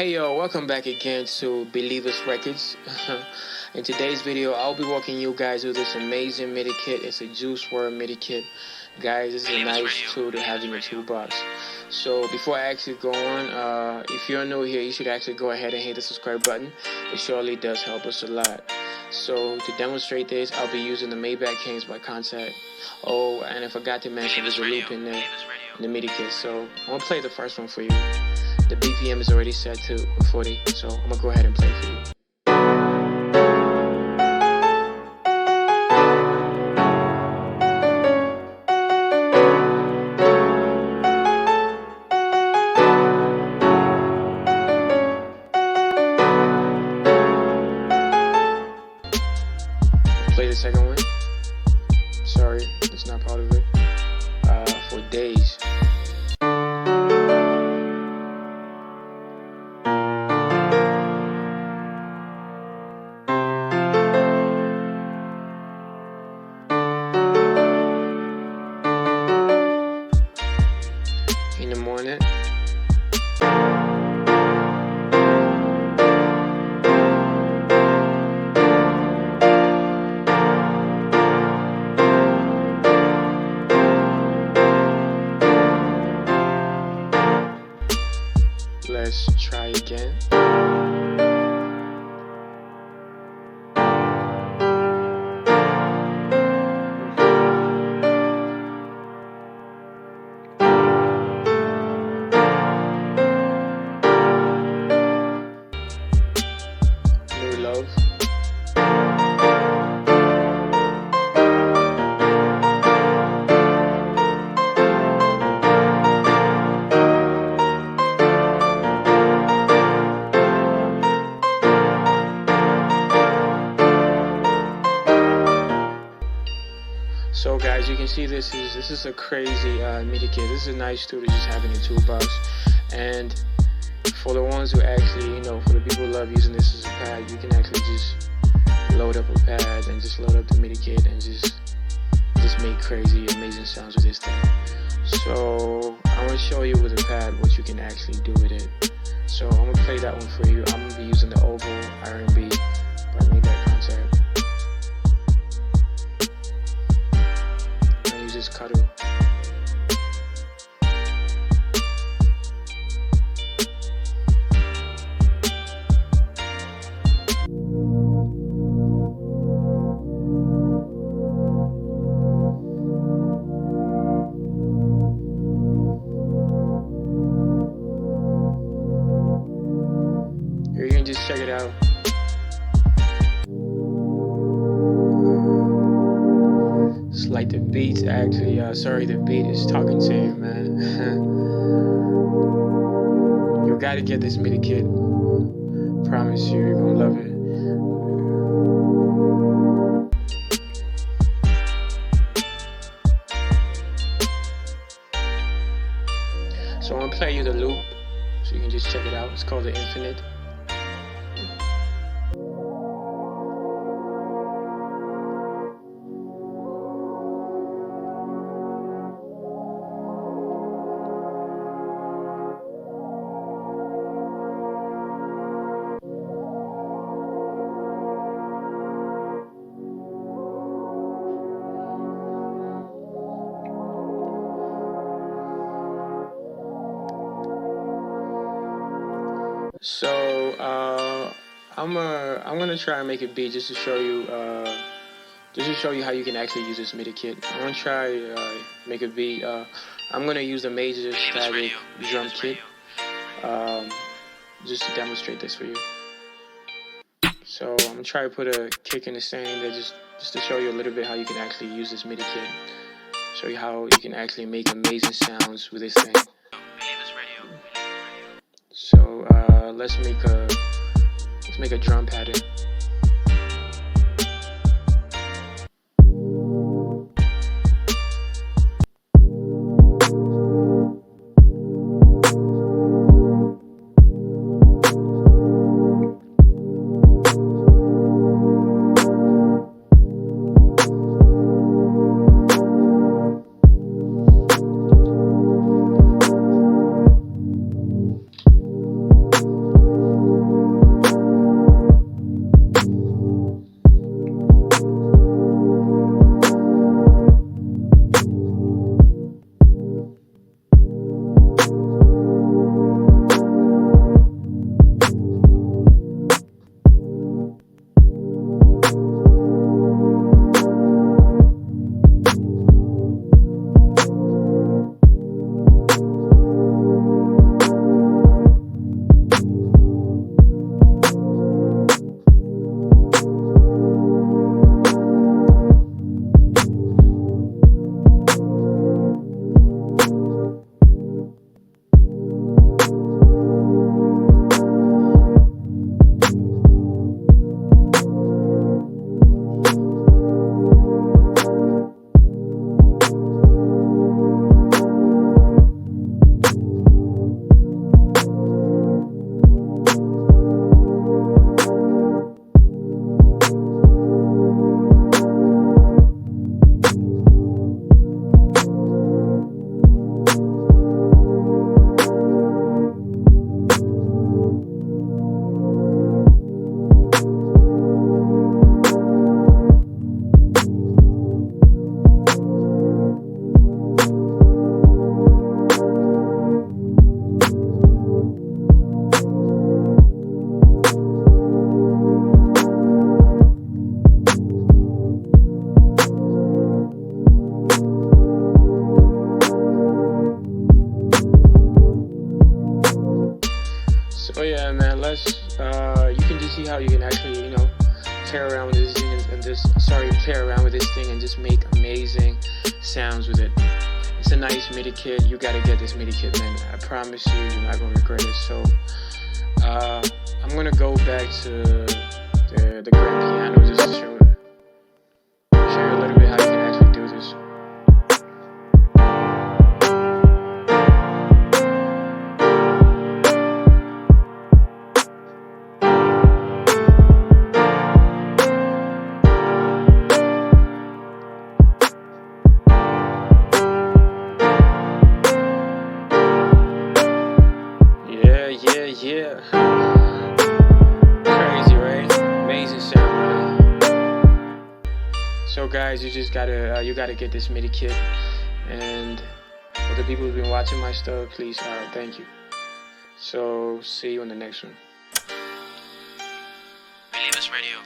Hey yo, welcome back again to Believers Records. In today's video, I'll be walking you guys through this amazing MIDI kit. It's a Juice WRLD MIDI kit. Guys, this is a nice tool to have in your toolbox. So before I actually go on, if you're new here, you should actually go ahead and hit the subscribe button. It surely does help us a lot. So to demonstrate this, I'll be using the Maybach Kings by Contact. Oh, and I forgot to mention there's a loop in there in the MIDI kit. So I'm going to play the first one for you. The BPM is already set to 40, so I'm going to go ahead and play for you. Play the second one. Sorry, it's not part of it. For days. In the morning. Let's try again. New love. So guys, you can see this is a crazy MIDI kit. This is a nice tool to just have in your toolbox. And for the ones who actually, for the people who love using this as a pad, you can actually just load up a pad and just load up the MIDI kit and just make crazy, amazing sounds with this thing. So I'm gonna show you with a pad what you can actually do with it. So I'm gonna play that one for you. I'm gonna be using the Oval R&B by Maybach Contact. Just cuddle. Here, you can just check it out. It's like the beat's actually, the beat is talking to you, man. You gotta get this MIDI kit. Promise you, you're gonna love it. So I'm gonna play you the loop, so you can just check it out. It's called the Infinite. So I'm gonna try and make a beat just to show you how you can actually use this MIDI kit. I'm gonna try make a beat. I'm gonna use the Major Static drum kit just to demonstrate this for you. So I'm gonna try to put a kick in the same there just to show you a little bit how you can actually use this MIDI kit. Show you how you can actually make amazing sounds with this thing. So let's make a drum pattern. you can actually, you know, play around with this thing and play around with this thing and just make amazing sounds with it. It's a nice MIDI kit. You gotta get this MIDI kit, man. I promise you, you're not gonna regret it. So I'm gonna go back to the grand piano just to show you a little bit how you can actually do this. Yeah. Crazy, right? Amazing sound, man. So guys, you just gotta get this MIDI kit. And for the people who've been watching my stuff, please, thank you. So see you on the next one. Believe us radio.